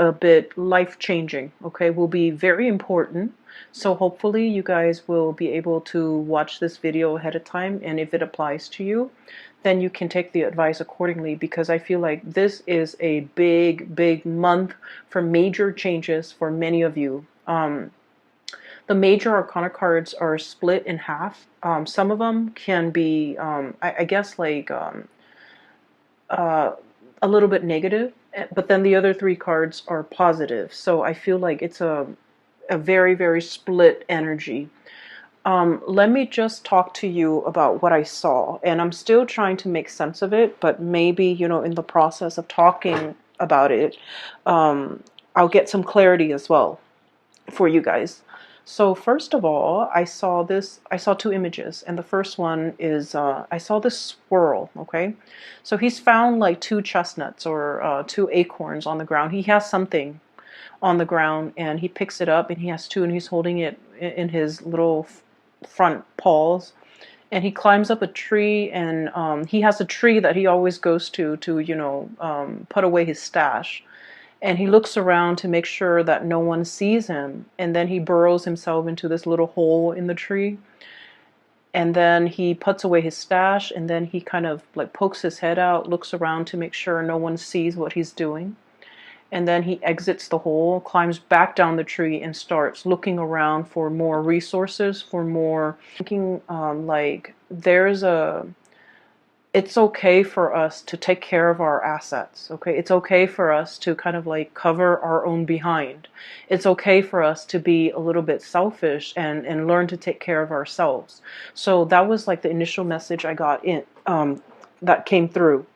a bit life-changing, okay, will be very important. So hopefully you guys will be able to watch this video ahead of time, and if it applies to you, then you can take the advice accordingly, because I feel like this is a big month for major changes for many of you. The major arcana cards are split in half. Some of them can be, I guess, like uh, a little bit negative, but then the other three cards are positive. So I feel like it's a very split energy. Let me just talk to you about what I saw, and I'm still trying to make sense of it, but maybe, you know, in the process of talking about it, I'll get some clarity as well for you guys. So first of all, I saw two images, and the first one is, I saw this squirrel, okay? So he's found like two chestnuts or two acorns on the ground. He has something on the ground, and he picks it up, and he has two, and he's holding it in his little front paws. And he climbs up a tree, and he has a tree that he always goes to, you know, put away his stash. And he looks around to make sure that no one sees him. And then he burrows himself into this little hole in the tree. And then he puts away his stash, and then he kind of like pokes his head out, looks around to make sure no one sees what he's doing. And then he exits the hole, climbs back down the tree, and starts looking around for more resources, for more thinking, like it's okay for us to take care of our assets, okay? It's okay for us to kind of like cover our own behind. It's okay for us to be a little bit selfish and learn to take care of ourselves. So that was like the initial message I got in, that came through.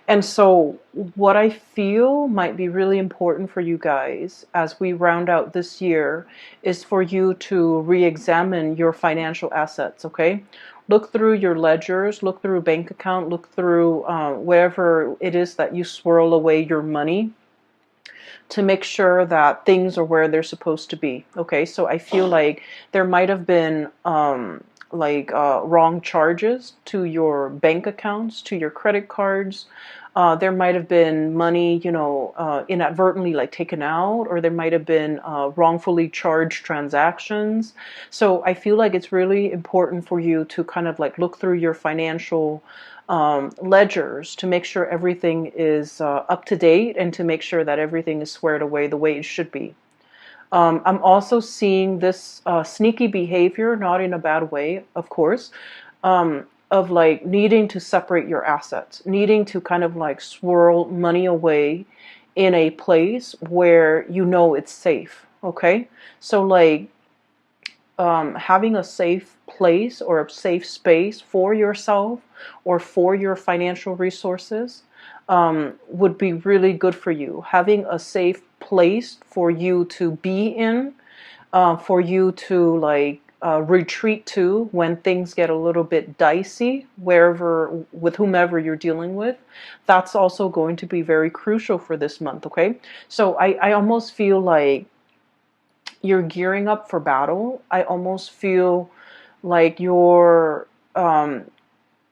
And so what I feel might be really important for you guys as we round out this year is for you to re-examine your financial assets, okay? Look through your ledgers, look through a bank account, look through wherever it is that you swirl away your money, to make sure that things are where they're supposed to be. Okay, so I feel like there might have been wrong charges to your bank accounts, to your credit cards. There might have been money, you know, inadvertently like taken out, or there might have been wrongfully charged transactions. So I feel like it's really important for you to kind of like look through your financial ledgers to make sure everything is up to date, and to make sure that everything is squared away the way it should be. I'm also seeing this sneaky behavior, not in a bad way, of course, of like needing to separate your assets, needing to kind of like swirl money away in a place where you know it's safe, okay? So like having a safe place or a safe space for yourself or for your financial resources would be really good for you. Having a safe place for you to be in, for you to like retreat to when things get a little bit dicey, wherever, with whomever you're dealing with, that's also going to be very crucial for this month, okay? So I almost feel like you're gearing up for battle. I almost feel like you're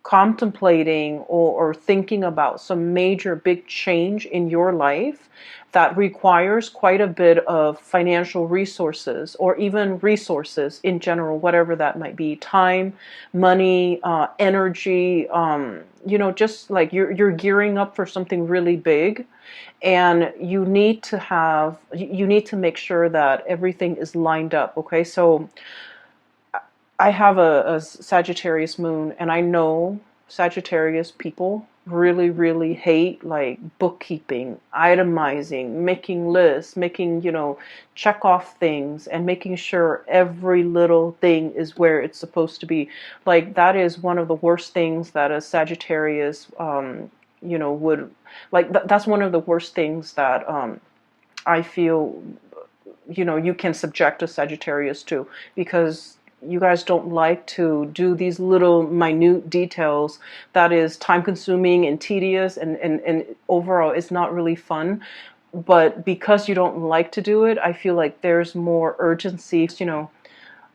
contemplating or thinking about some major big change in your life that requires quite a bit of financial resources, or even resources in general, whatever that might be, time, money, energy, you know, just like you're gearing up for something really big, and you need to make sure that everything is lined up, okay? So I have a Sagittarius moon, and I know Sagittarius people really hate like bookkeeping, itemizing, making lists, making, you know, check off things, and making sure every little thing is where it's supposed to be. Like that is one of the worst things that a Sagittarius, you know, would like. That's one of the worst things that I feel, you know, you can subject a Sagittarius to, because you guys don't like to do these little minute details that is time consuming and tedious, and overall it's not really fun. But because you don't like to do it, I feel like there's more urgency, you know,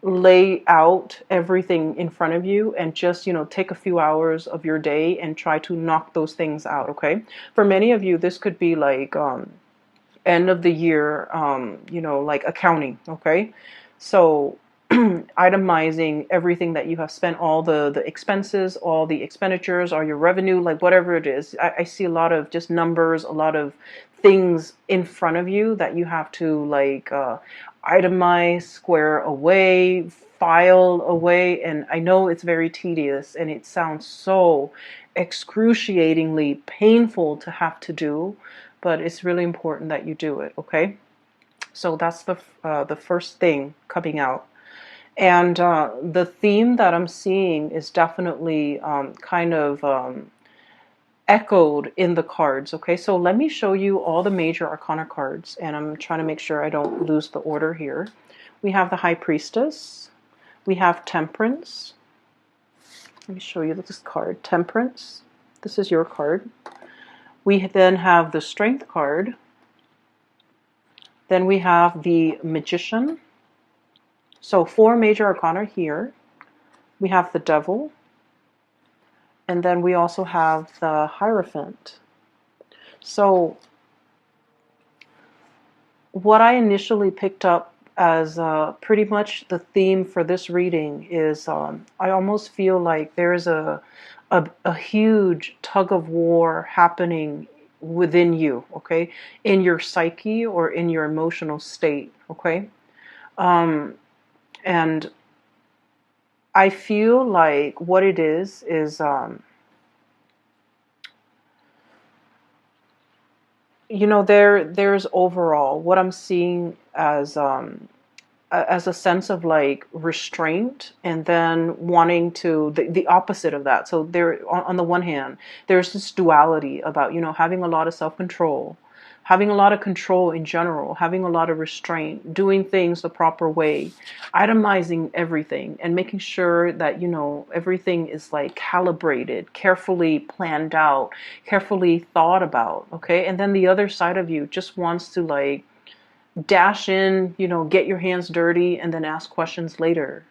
lay out everything in front of you, and just, you know, take a few hours of your day and try to knock those things out, okay? For many of you, this could be like end of the year, you know, like accounting, okay? So itemizing everything that you have spent, all the expenses, all the expenditures, all your revenue, like whatever it is. I see a lot of just numbers, a lot of things in front of you that you have to like itemize, square away, file away. And I know it's very tedious and it sounds so excruciatingly painful to have to do, but it's really important that you do it, okay? So that's the first thing coming out. And the theme that I'm seeing is definitely kind of echoed in the cards. Okay, so let me show you all the major arcana cards, and I'm trying to make sure I don't lose the order here. We have the High Priestess. We have Temperance. Let me show you this card, Temperance. This is your card. We then have the Strength card. Then we have the Magician. So 4 major arcana here. We have the Devil. And then we also have the Hierophant. So what I initially picked up as pretty much the theme for this reading is I almost feel like there's a huge tug of war happening within you, okay, in your psyche or in your emotional state, okay? And I feel like what it is you know, there's overall what I'm seeing as a sense of like restraint, and then wanting to the opposite of that. So there, on the one hand, there's this duality about, you know, having a lot of self-control, having a lot of control in general, having a lot of restraint, doing things the proper way, itemizing everything and making sure that, you know, everything is like calibrated, carefully planned out, carefully thought about, okay? And then the other side of you just wants to like dash in, you know, get your hands dirty and then ask questions later.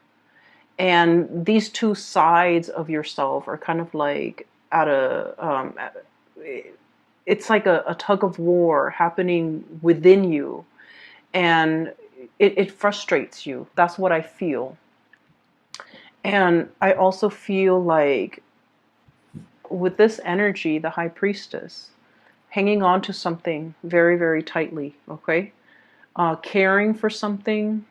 And these two sides of yourself are kind of like at it's like a tug of war happening within you, and it frustrates you. That's what I feel. And I also feel like with this energy, the High Priestess, hanging on to something very, very tightly, okay? Caring for something.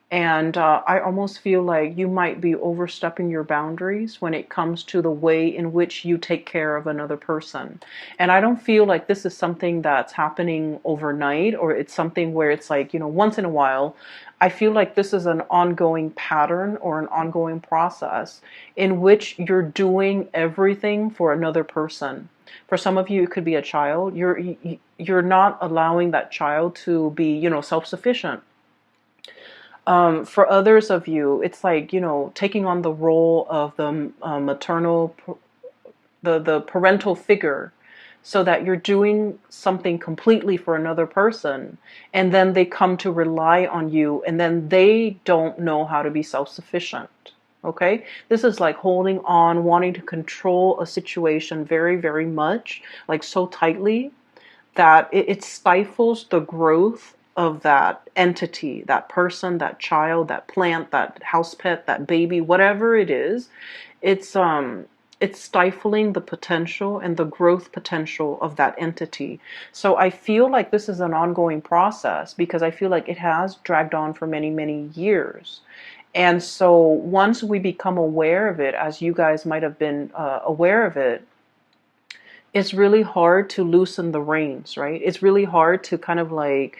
And I almost feel like you might be overstepping your boundaries when it comes to the way in which you take care of another person. And I don't feel like this is something that's happening overnight, or it's something where it's like, you know, once in a while. I feel like this is an ongoing pattern or an ongoing process in which you're doing everything for another person. For some of you, it could be a child. You're not allowing that child to be, you know, self-sufficient. For others of you, it's like, you know, taking on the role of the maternal, the parental figure, so that you're doing something completely for another person, and then they come to rely on you, and then they don't know how to be self-sufficient. Okay? This is like holding on, wanting to control a situation very, very much, like so tightly that it stifles the growth of that entity, that person, that child, that plant, that house pet, that baby, whatever it is. It's stifling the potential and the growth potential of that entity. So I feel like this is an ongoing process, because I feel like it has dragged on for many, many years. And so once we become aware of it, as you guys might have been aware of it, it's really hard to loosen the reins, right? It's really hard to kind of like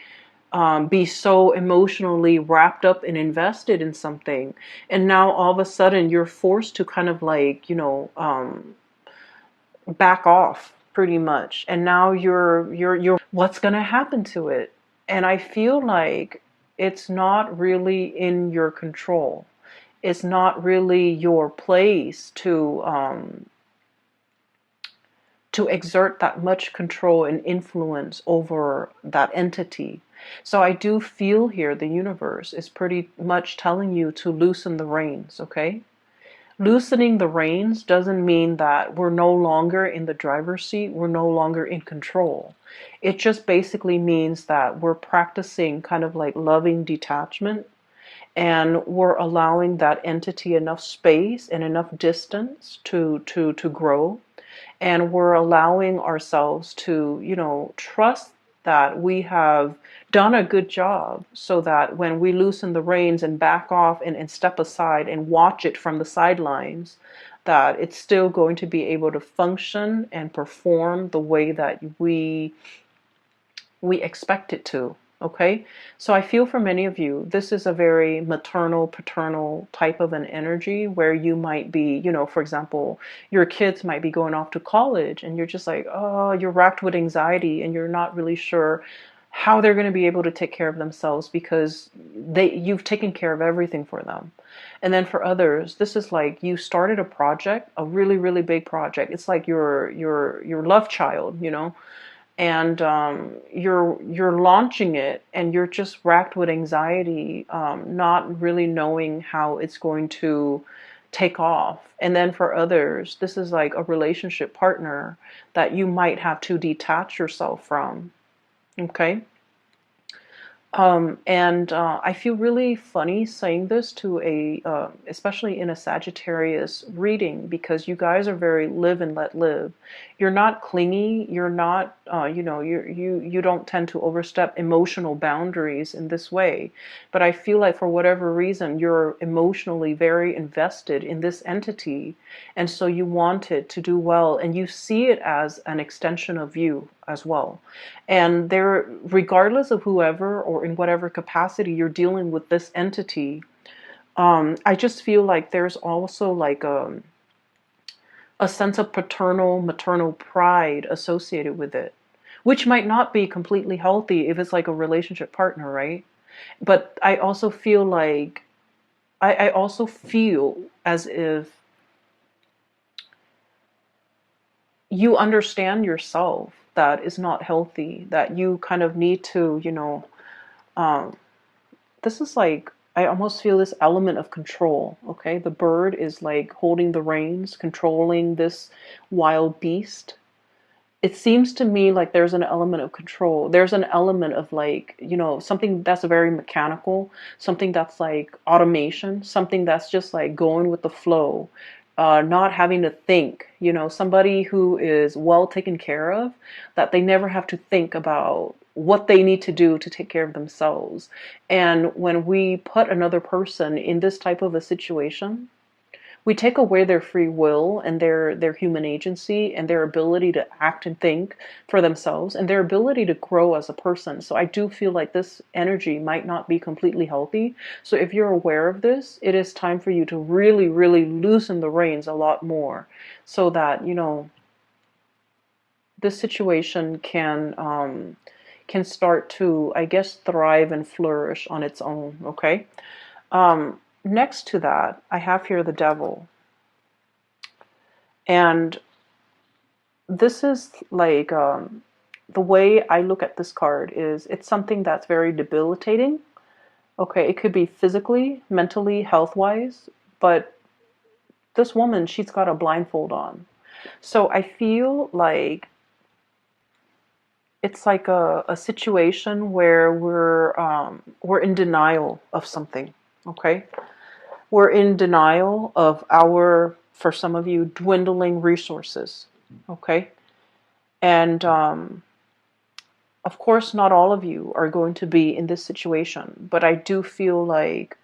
be so emotionally wrapped up and invested in something, and now all of a sudden you're forced to kind of like, you know, back off pretty much, and now you're what's going to happen to it? And I feel like it's not really in your control. It's not really your place to exert that much control and influence over that entity. So I do feel here the universe is pretty much telling you to loosen the reins, okay? Loosening the reins doesn't mean that we're no longer in the driver's seat, we're no longer in control. It just basically means that we're practicing kind of like loving detachment, and we're allowing that entity enough space and enough distance to grow, and we're allowing ourselves to, trust that we have done a good job, so that when we loosen the reins and back off and step aside and watch it from the sidelines, that it's still going to be able to function and perform the way that we expect it to. Okay, so I feel for many of you, this is a very maternal, paternal type of an energy, where you might be, for example, your kids might be going off to college, and you're just like, oh, you're racked with anxiety, and you're not really sure how they're going to be able to take care of themselves, because you've taken care of everything for them. And then for others, this is like you started a project, a really, really big project. It's like your love child, and you're launching it, and you're just racked with anxiety, not really knowing how it's going to take off. And then for others, this is like a relationship partner that you might have to detach yourself from. Okay. And I feel really funny saying this to especially in a Sagittarius reading, because you guys are very live and let live. You're not clingy. You're not, you don't tend to overstep emotional boundaries in this way. But I feel like for whatever reason, you're emotionally very invested in this entity. And so you want it to do well, and you see it as an extension of you as well. And there, regardless of whoever or in whatever capacity you're dealing with this entity, I just feel like there's also like a sense of paternal, maternal pride associated with it, which might not be completely healthy if it's like a relationship partner, right? But I also feel like, I also feel as if you understand yourself that is not healthy, that you kind of need to, um, this is like, I almost feel this element of control. Okay, the bird is like holding the reins, controlling this wild beast. It seems to me like there's an element of control. There's an element of like, something that's very mechanical, something that's like automation, something that's just like going with the flow, not having to think, somebody who is well taken care of, that they never have to think about what they need to do to take care of themselves. And when we put another person in this type of a situation, we take away their free will and their human agency and their ability to act and think for themselves and their ability to grow as a person. So I do feel like this energy might not be completely healthy. So if you're aware of this, it is time for you to really, really loosen the reins a lot more, so that, this situation can start to, I guess, thrive and flourish on its own. Okay. Next to that, I have here the devil. And this is like, the way I look at this card is, it's something that's very debilitating. Okay, it could be physically, mentally, health-wise, but this woman, she's got a blindfold on. So I feel like it's like a situation where we're in denial of something. Okay, we're in denial of our, for some of you, dwindling resources. Okay, and of course, not all of you are going to be in this situation, but I do feel like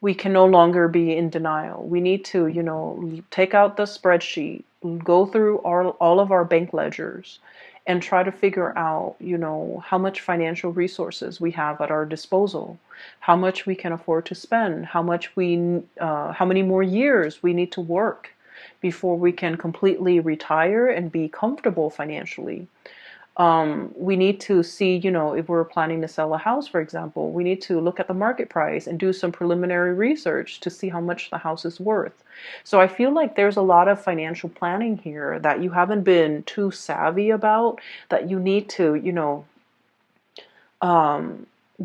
we can no longer be in denial. We need to, take out the spreadsheet, go through all of our bank ledgers, and try to figure out, how much financial resources we have at our disposal, how much we can afford to spend, how many more years we need to work before we can completely retire and be comfortable financially. We need to see, if we're planning to sell a house, for example, we need to look at the market price and do some preliminary research to see how much the house is worth. So I feel like there's a lot of financial planning here that you haven't been too savvy about, that you need to,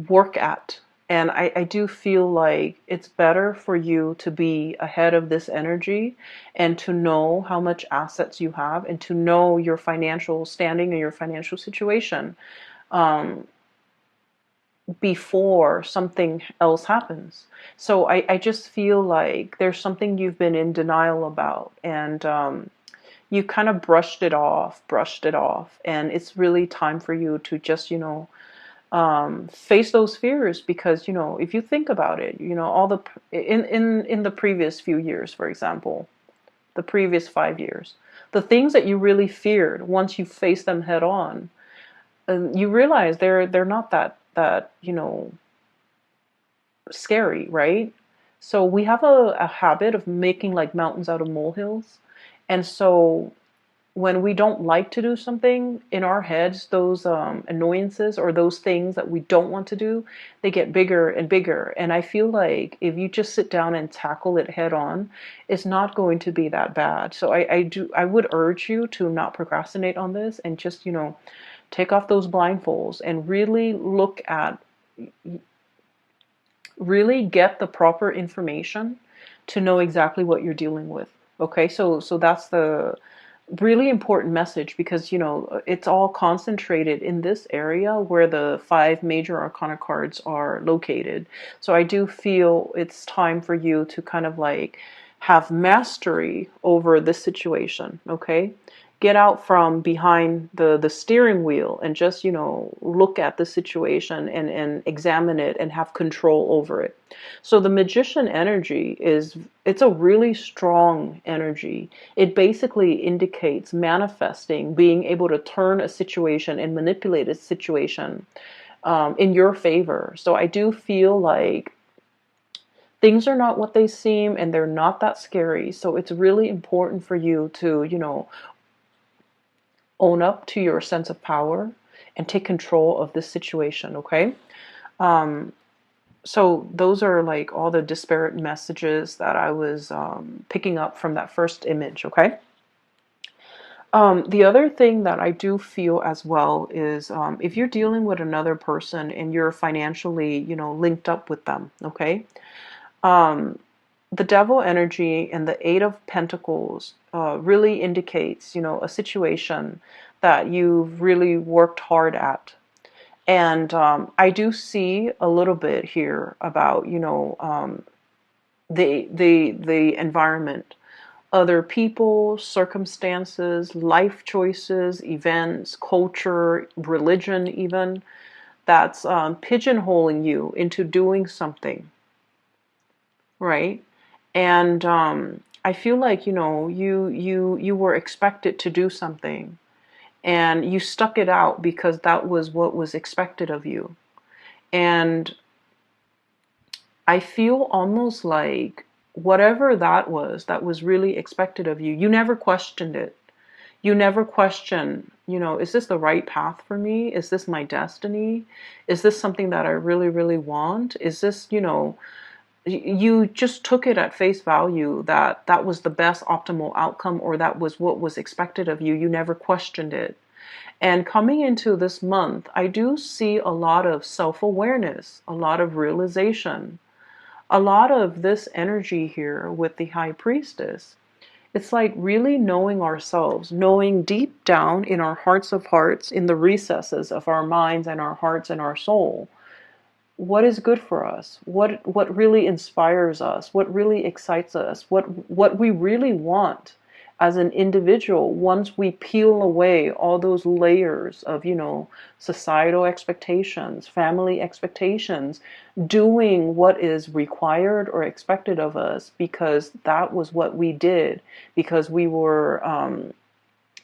work at And I do feel like it's better for you to be ahead of this energy and to know how much assets you have and to know your financial standing and your financial situation um, before something else happens. So I just feel like there's something you've been in denial about, and you kind of brushed it off. And it's really time for you to just, face those fears, because if you think about it, all the in the previous few years, for example, the previous 5 years, the things that you really feared, once you face them head on, you realize they're not that scary, right? So we have a habit of making like mountains out of molehills, and so when we don't like to do something in our heads, those annoyances or those things that we don't want to do, they get bigger and bigger. And I feel like if you just sit down and tackle it head on, it's not going to be that bad. So I would urge you to not procrastinate on this, and just, take off those blindfolds and really look at, really get the proper information to know exactly what you're dealing with. Okay, so that's the really important message, because it's all concentrated in this area where the 5 major arcana cards are located. So I do feel it's time for you to kind of like have mastery over this situation. Okay, get out from behind the steering wheel and just look at the situation and examine it and have control over it. So the magician energy it's a really strong energy. It basically indicates manifesting, being able to turn a situation and manipulate a situation in your favor. So I do feel like things are not what they seem, and they're not that scary. So it's really important for you to own up to your sense of power and take control of this situation. Okay, so those are like all the disparate messages that I was picking up from that first image. Okay, the other thing that I do feel as well is if you're dealing with another person and you're financially linked up with them. Okay, the devil energy and the 8 of Pentacles really indicates, a situation that you've really worked hard at. And I do see a little bit here about, the environment, other people, circumstances, life choices, events, culture, religion, even, that's pigeonholing you into doing something, right? And I feel like you were expected to do something, and you stuck it out because that was what was expected of you. And I feel almost like whatever that was really expected of you, you never questioned it. You never question, is this the right path for me? Is this my destiny? Is this something that I really, really want? Is this, you just took it at face value that that was the best optimal outcome, or that was what was expected of you. You never questioned it. And coming into this month, I do see a lot of self-awareness, a lot of realization, a lot of this energy here with the High Priestess. It's like really knowing ourselves, knowing deep down in our hearts of hearts, in the recesses of our minds and our hearts and our soul, what is good for us, what really inspires us, what really excites us, what we really want as an individual. Once we peel away all those layers of societal expectations, family expectations, doing what is required or expected of us because that was what we did, because we were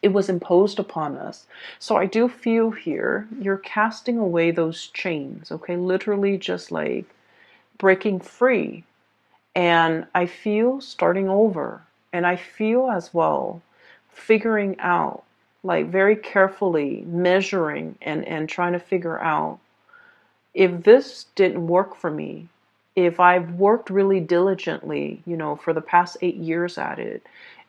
it was imposed upon us. So I do feel here you're casting away those chains, okay? Literally just like breaking free. And I feel starting over. And I feel as well figuring out, like very carefully measuring and trying to figure out, if this didn't work for me, if I've worked really diligently, for the past 8 years at it,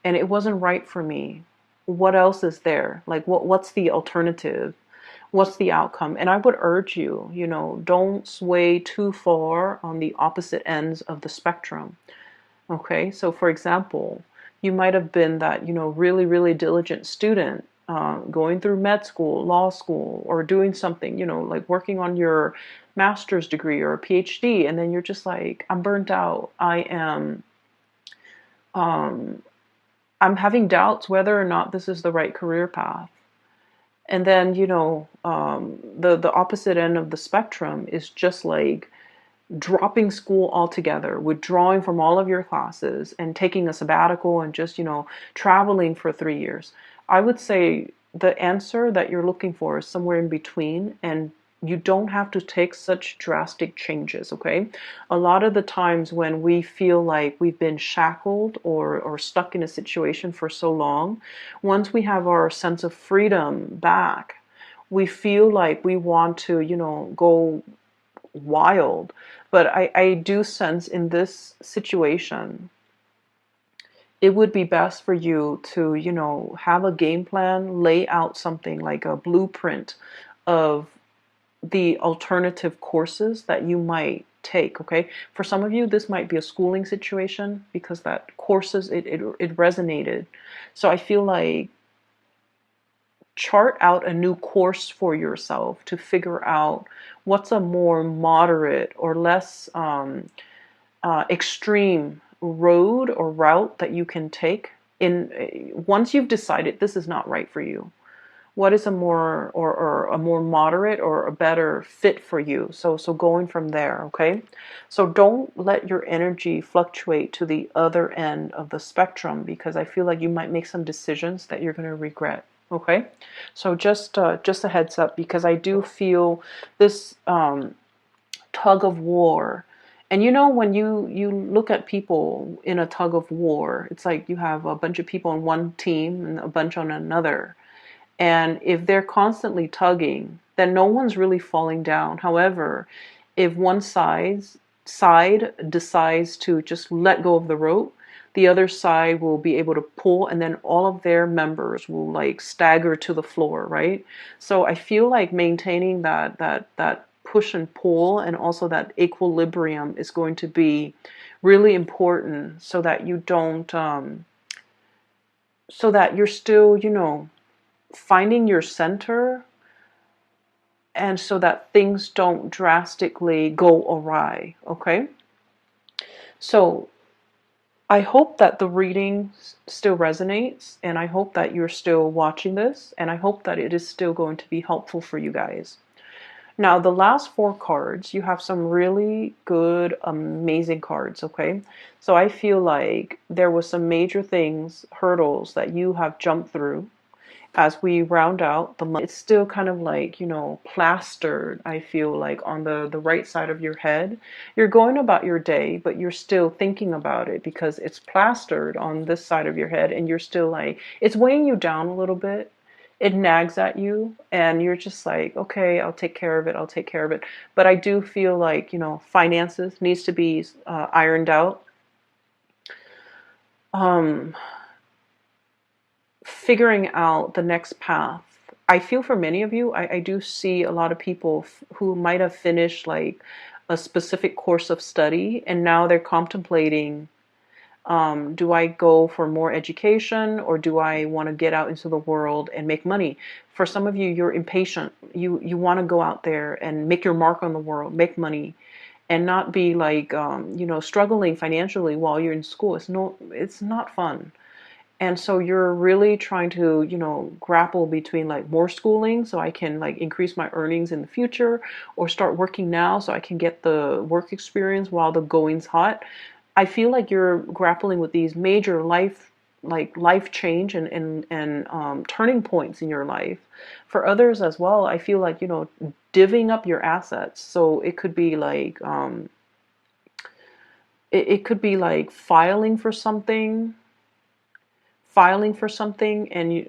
and it wasn't right for me, what else is there? Like what's the alternative? What's the outcome? And I would urge you, don't sway too far on the opposite ends of the spectrum. Okay, so for example, you might have been that, really, really diligent student, going through med school, law school, or doing something, like working on your master's degree or a PhD, and then you're just like, I'm burnt out. Um, I'm having doubts whether or not this is the right career path. And then, the opposite end of the spectrum is just like dropping school altogether, withdrawing from all of your classes and taking a sabbatical and just, traveling for 3 years. I would say the answer that you're looking for is somewhere in between, and you don't have to take such drastic changes, okay? A lot of the times when we feel like we've been shackled or stuck in a situation for so long, once we have our sense of freedom back, we feel like we want to, go wild. But I do sense in this situation, it would be best for you to, have a game plan, lay out something like a blueprint of the alternative courses that you might take, okay? For some of you, this might be a schooling situation because that courses, it resonated. So I feel like chart out a new course for yourself to figure out what's a more moderate or less extreme road or route that you can take in once you've decided this is not right for you. What is a more or a more moderate or a better fit for you? So going from there, okay? So don't let your energy fluctuate to the other end of the spectrum, because I feel like you might make some decisions that you're going to regret. Okay, so just a heads up, because I do feel this tug of war. And when you look at people in a tug of war, it's like you have a bunch of people on one team and a bunch on another. And if they're constantly tugging, then no one's really falling down. However, if one side decides to just let go of the rope, the other side will be able to pull, and then all of their members will like stagger to the floor, right? So I feel like maintaining that push and pull and also that equilibrium is going to be really important, so that you don't so that you're still, finding your center, and so that things don't drastically go awry, okay? So I hope that the reading still resonates, and I hope that you're still watching this, and I hope that it is still going to be helpful for you guys. Now, the last 4 cards, you have some really good, amazing cards, okay? So I feel like there was some major things, hurdles that you have jumped through. As we round out the month, it's still kind of like, plastered, I feel like, on the right side of your head. You're going about your day, but you're still thinking about it because it's plastered on this side of your head, and you're still like, it's weighing you down a little bit. It nags at you, and you're just like, okay, I'll take care of it. I'll take care of it. But I do feel like, finances needs to be ironed out. Figuring out the next path. I feel for many of you, I do see a lot of people who might have finished like a specific course of study, and now they're contemplating, do I go for more education, or do I want to get out into the world and make money? For some of you, you're impatient. You want to go out there and make your mark on the world, make money, and not be like, struggling financially while you're in school. It's not fun. And so you're really trying to, grapple between like more schooling so I can like increase my earnings in the future, or start working now so I can get the work experience while the going's hot. I feel like you're grappling with these major life change and turning points in your life. For others as well, I feel like, divvying up your assets. So it could be like, it could be like filing for something, and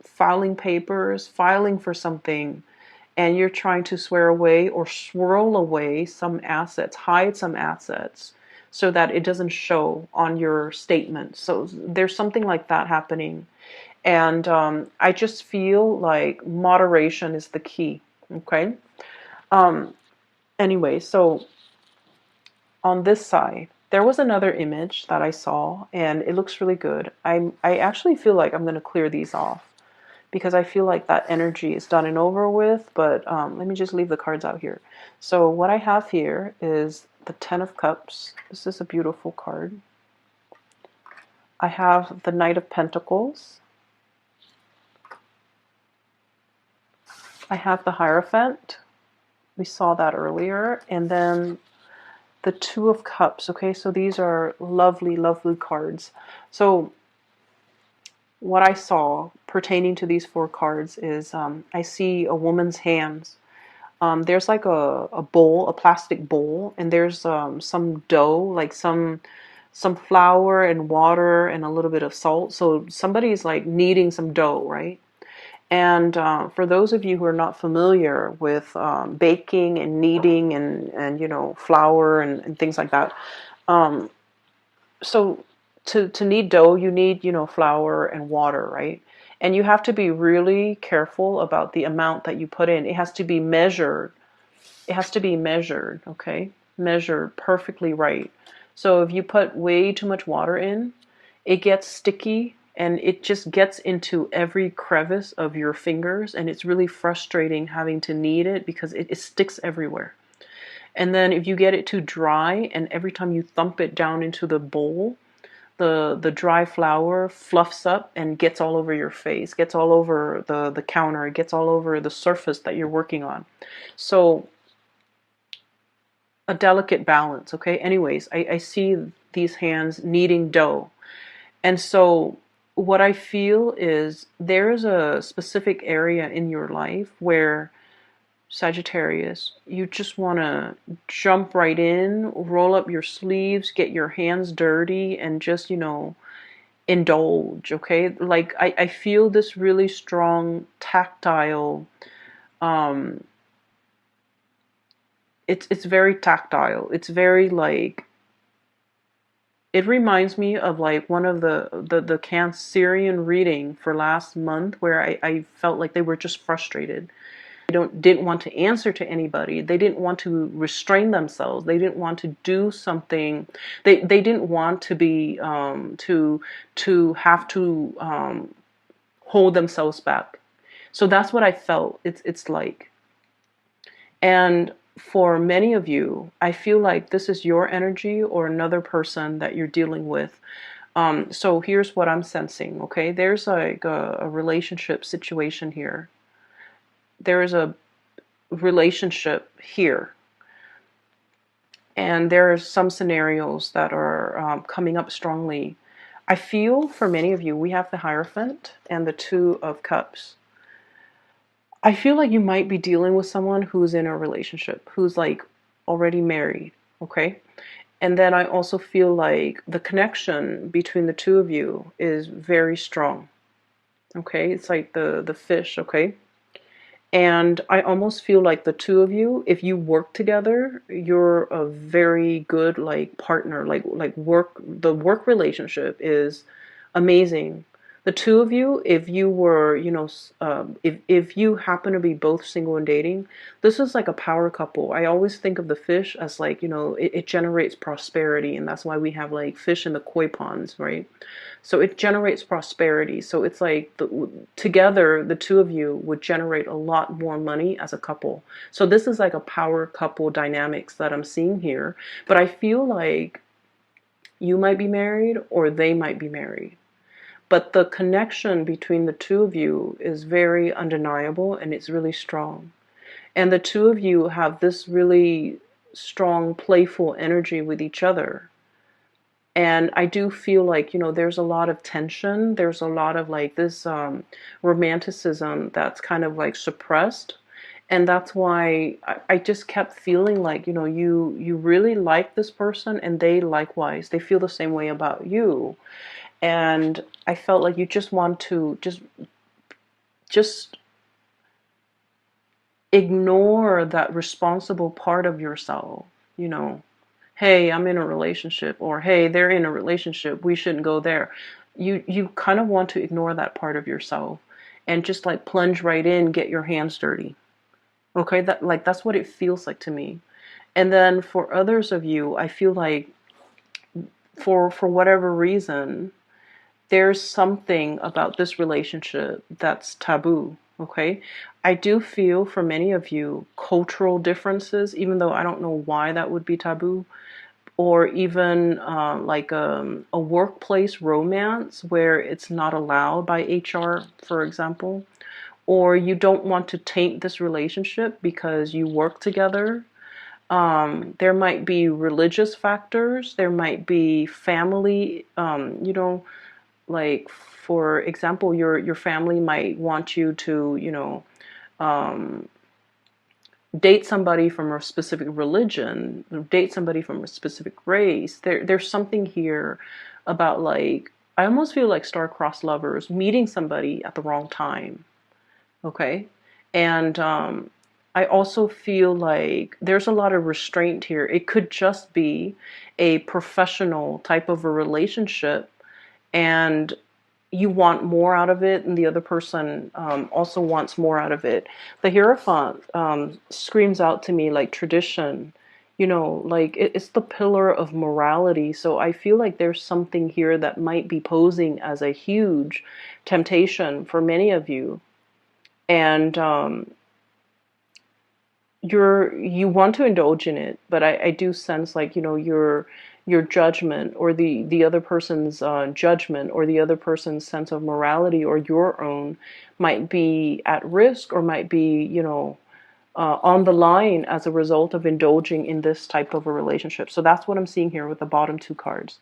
filing papers, filing for something, and you're trying to swear away or swirl away some assets, hide some assets, so that it doesn't show on your statement. So there's something like that happening. And I just feel like moderation is the key. Okay. Um, anyway, so on this side, there was another image that I saw, and it looks really good. I actually feel like I'm going to clear these off because I feel like that energy is done and over with. But let me just leave the cards out here. So what I have here is the Ten of Cups. This is a beautiful card. I have the Knight of Pentacles. I have the Hierophant. We saw that earlier. And then the Two of Cups. Okay, so these are lovely, lovely cards. So what I saw pertaining to these four cards is I see a woman's hands. There's like a bowl, a plastic bowl, and there's some dough, like some flour and water and a little bit of salt. So somebody's like kneading some dough, right? And for those of you who are not familiar with baking and kneading and you know, flour and things like that, so to knead dough, you need, you know, flour and water, right? And you have to be really careful about the amount that you put in. It has to be measured. It has to be measured, okay? Measured perfectly right. So if you put way too much water in, it gets sticky and it just gets into every crevice of your fingers, and it's really frustrating having to knead it because it sticks everywhere. And then if you get it too dry and every time you thump it down into the bowl, the dry flour fluffs up and gets all over your face, gets all over the counter, it gets all over the surface that you're working on. So a delicate balance, okay? Anyways, I see these hands kneading dough. And so what I feel is there's a specific area in your life where Sagittarius, you just want to jump right in, roll up your sleeves, get your hands dirty, and just, you know, indulge, okay? Like, I feel this really strong tactile, um, it's very tactile. It's very like, it reminds me of like one of the Cancerian reading for last month where I felt like they were just frustrated. They didn't want to answer to anybody. They didn't want to restrain themselves. They didn't want to do something. They didn't want to be to have to hold themselves back. So that's what I felt. It's like, and for many of you, I feel like this is your energy or another person that you're dealing with. So here's what I'm sensing. Okay, there's like a relationship situation here. There is a relationship here. And there are some scenarios that are coming up strongly. I feel for many of you, we have the Hierophant and the Two of Cups. I feel like you might be dealing with someone who's in a relationship, who's like already married, okay? And then I also feel like the connection between the two of you is very strong, okay? It's like the fish, okay? And I almost feel like the two of you, if you work together, you're a very good like partner. Like the work relationship is amazing. The two of you, if you were, you know, if you happen to be both single and dating, this is like a power couple. I always think of the fish as like, you know, it generates prosperity, and that's why we have like fish in the koi ponds, right? So it generates prosperity. So it's like together, the two of you would generate a lot more money as a couple. So this is like a power couple dynamics that I'm seeing here. But I feel like you might be married or they might be married. But the connection between the two of you is very undeniable and it's really strong. And the two of you have this really strong, playful energy with each other. And I do feel like, you know, there's a lot of tension. There's a lot of like this romanticism that's kind of like suppressed. And that's why I just kept feeling like, you know, you really like this person and they likewise, they feel the same way about you. And I felt like you just want to just ignore that responsible part of yourself, you know. Hey, I'm in a relationship, or hey, they're in a relationship, we shouldn't go there. you kind of want to ignore that part of yourself and just like plunge right in, get your hands dirty. Okay, that's what it feels like to me. And then for others of you, I feel like for whatever reason, there's something about this relationship that's taboo. Okay, I do feel for many of you cultural differences, even though I don't know why that would be taboo, or even like a workplace romance where it's not allowed by HR, for example, or you don't want to taint this relationship because you work together. There might be religious factors, there might be family, like for example, your family might want you to, um, date somebody from a specific religion, date somebody from a specific race. There's something here about like I almost feel like star-crossed lovers meeting somebody at the wrong time. Okay, and I also feel like there's a lot of restraint here. It could just be a professional type of a relationship, and you want more out of it, and the other person also wants more out of it. The Hierophant screams out to me like tradition, like it's the pillar of morality. So I feel like there's something here that might be posing as a huge temptation for many of you. And you want to indulge in it, but I do sense like your judgment or the other person's judgment or the other person's sense of morality or your own might be at risk or might be on the line as a result of indulging in this type of a relationship. So that's what I'm seeing here with the bottom two cards.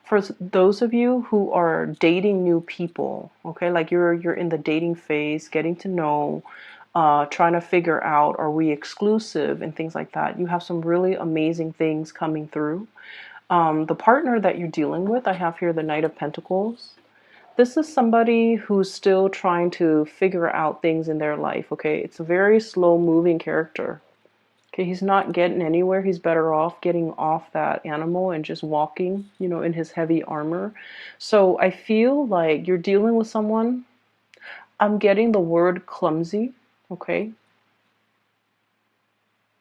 For those of you who are dating new people, okay, like you're in the dating phase, getting to know, trying to figure out, are we exclusive and things like that. You have some really amazing things coming through. The partner that you're dealing with, I have here the Knight of Pentacles. This is somebody who's still trying to figure out things in their life, okay? It's a very slow moving character. Okay, he's not getting anywhere. He's better off getting off that animal and just walking, in his heavy armor. So I feel like you're dealing with someone. I'm getting the word clumsy, okay?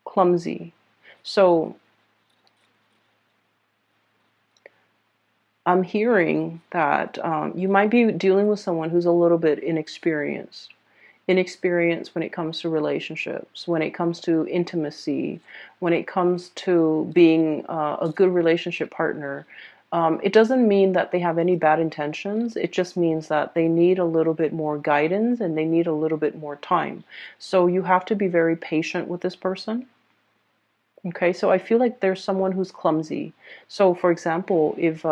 Clumsy. So I'm hearing that you might be dealing with someone who's a little bit inexperienced. Inexperience when it comes to relationships, when it comes to intimacy, when it comes to being a good relationship partner. It doesn't mean that they have any bad intentions. It just means that they need a little bit more guidance and they need a little bit more time. So you have to be very patient with this person. Okay, so I feel like there's someone who's clumsy. So for example, if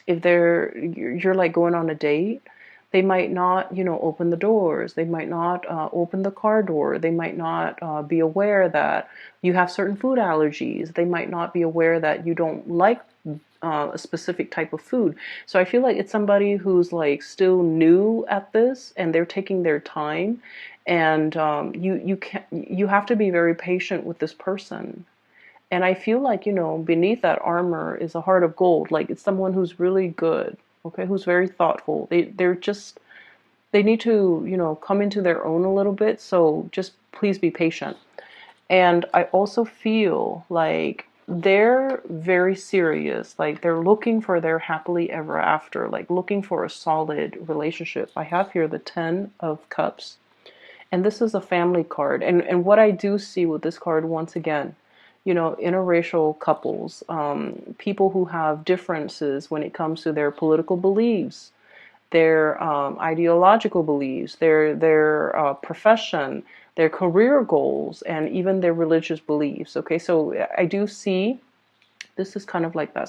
you're like going on a date, they might not, open the doors. They might not open the car door. They might not be aware that you have certain food allergies. They might not be aware that you don't like a specific type of food. So I feel like it's somebody who's like still new at this, and they're taking their time. And you have to be very patient with this person. And I feel like, beneath that armor is a heart of gold. Like it's someone who's really good, okay, who's very thoughtful. They need to, come into their own a little bit. So just please be patient. And I also feel like they're very serious. Like they're looking for their happily ever after, like looking for a solid relationship. I have here the 10 of Cups. And this is a family card. And what I do see with this card, once again, interracial couples, people who have differences when it comes to their political beliefs, their ideological beliefs, their profession, their career goals, and even their religious beliefs. Okay, so I do see this is kind of like that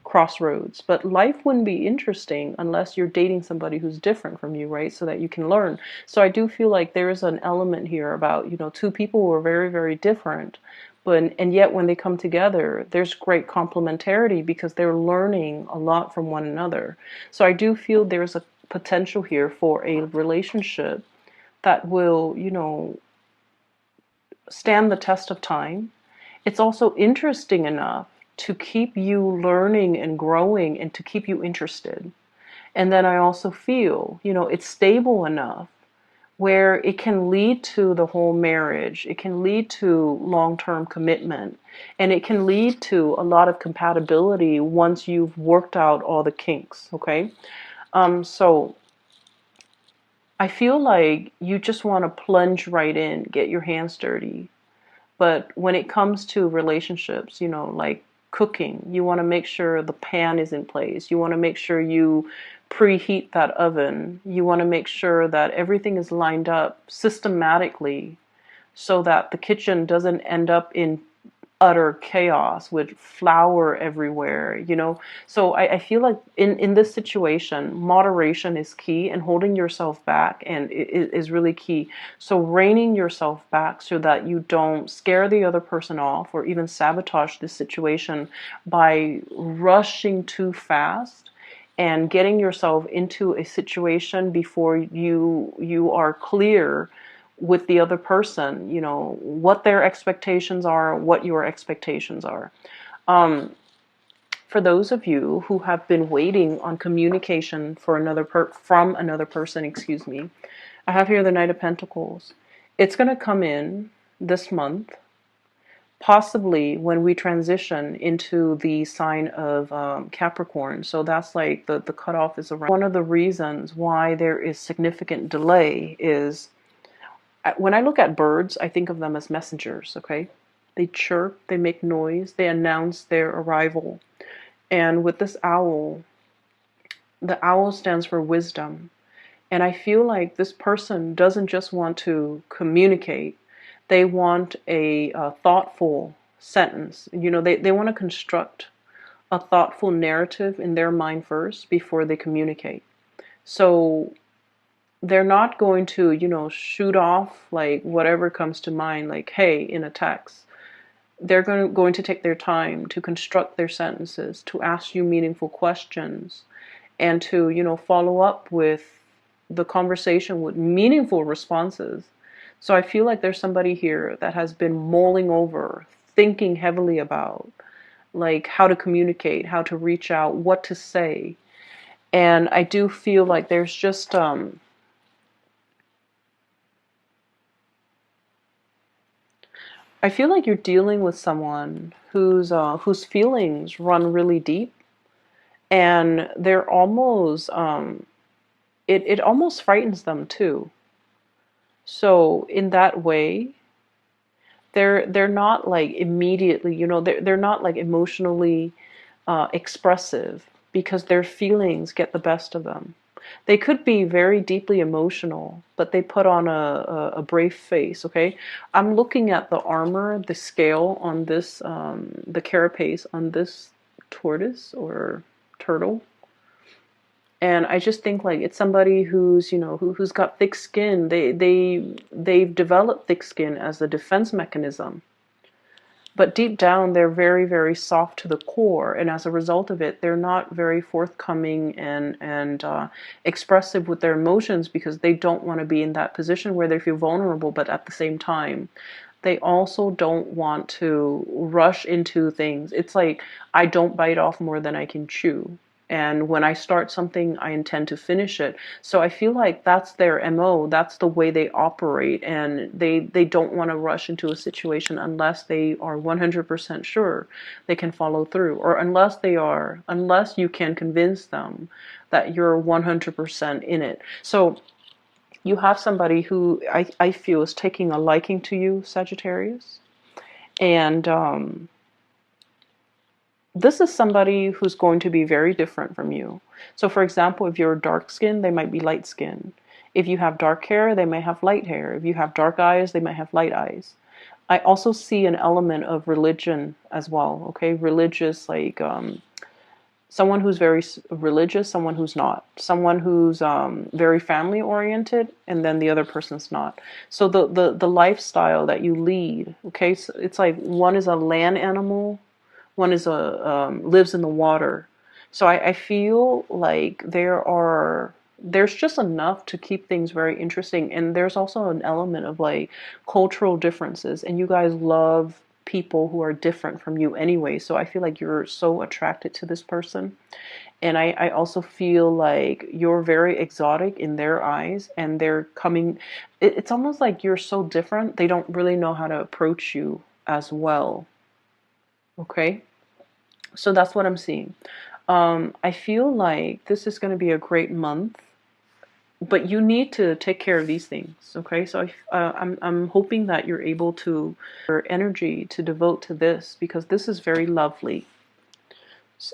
crossroads. But life wouldn't be interesting unless you're dating somebody who's different from you, right? So that you can learn. So I do feel like there is an element here about, two people who are very, very different. And yet when they come together, there's great complementarity because they're learning a lot from one another. So I do feel there's a potential here for a relationship that will, stand the test of time. It's also interesting enough to keep you learning and growing and to keep you interested. And then I also feel, it's stable enough where it can lead to the whole marriage. It can lead to long-term commitment, and it can lead to a lot of compatibility once you've worked out all the kinks, okay? So I feel like you just want to plunge right in, get your hands dirty. But when it comes to relationships, like cooking, you want to make sure the pan is in place. You want to make sure you preheat that oven. You want to make sure that everything is lined up systematically so that the kitchen doesn't end up in utter chaos with flour everywhere. So I feel like in this situation, moderation is key, and holding yourself back and is really key. So reining yourself back so that you don't scare the other person off or even sabotage the situation by rushing too fast and getting yourself into a situation before you are clear with the other person, what their expectations are, what your expectations are. For those of you who have been waiting on communication from another person, excuse me, I have here the Knight of Pentacles. It's going to come in this month, possibly when we transition into the sign of Capricorn. So that's like the cutoff is around. One of the reasons why there is significant delay is when I look at birds, I think of them as messengers, okay? They chirp, they make noise, they announce their arrival. And with this owl, the owl stands for wisdom. And I feel like this person doesn't just want to communicate, they want a thoughtful sentence. They want to construct a thoughtful narrative in their mind first before they communicate. So they're not going to, shoot off like whatever comes to mind, like, hey, in a text. They're going to take their time to construct their sentences, to ask you meaningful questions, and to, follow up with the conversation with meaningful responses. So I feel like there's somebody here that has been mulling over, thinking heavily about, like, how to communicate, how to reach out, what to say. And I do feel like there's just, I feel like you're dealing with someone whose feelings run really deep, and they're almost it almost frightens them too. So in that way, they're not like immediately, they're not like emotionally expressive because their feelings get the best of them. They could be very deeply emotional, but they put on a brave face, okay? I'm looking at the armor, the scale on this, the carapace on this tortoise or turtle. And I just think like it's somebody who's, who's got thick skin. They've developed thick skin as a defense mechanism. But deep down, they're very, very soft to the core, and as a result of it, they're not very forthcoming and expressive with their emotions because they don't want to be in that position where they feel vulnerable. But at the same time, they also don't want to rush into things. It's like I don't bite off more than I can chew. And when I start something, I intend to finish it. So I feel like that's their MO. That's the way they operate. And they don't want to rush into a situation unless they are 100% sure they can follow through. Or unless you can convince them that you're 100% in it. So you have somebody who I feel is taking a liking to you, Sagittarius. And this is somebody who's going to be very different from you. So for example, if you're dark skinned, they might be light skinned. If you have dark hair, they may have light hair. If you have dark eyes, they might have light eyes. I also see an element of religion as well, okay? Religious, like someone who's very religious, someone who's not. Someone who's very family oriented, and then the other person's not. So the lifestyle that you lead, okay? So it's like one is a land animal, one is lives in the water. So I feel like there's just enough to keep things very interesting. And there's also an element of like cultural differences. And you guys love people who are different from you anyway. So I feel like you're so attracted to this person. And I also feel like you're very exotic in their eyes, and they're coming, it's almost like you're so different, they don't really know how to approach you as well. Okay? So that's what I'm seeing. I feel like this is going to be a great month, but you need to take care of these things. Okay? So I'm hoping that you're able to, your energy to devote to this, because this is very lovely.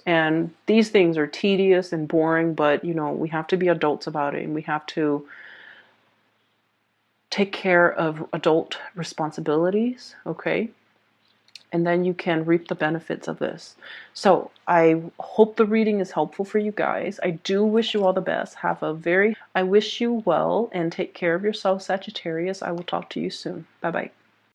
And these things are tedious and boring, but you know, we have to be adults about it, and we have to take care of adult responsibilities, okay? And then you can reap the benefits of this. So I hope the reading is helpful for you guys. I do wish you all the best. I wish you well, and take care of yourself, Sagittarius. I will talk to you soon. Bye-bye.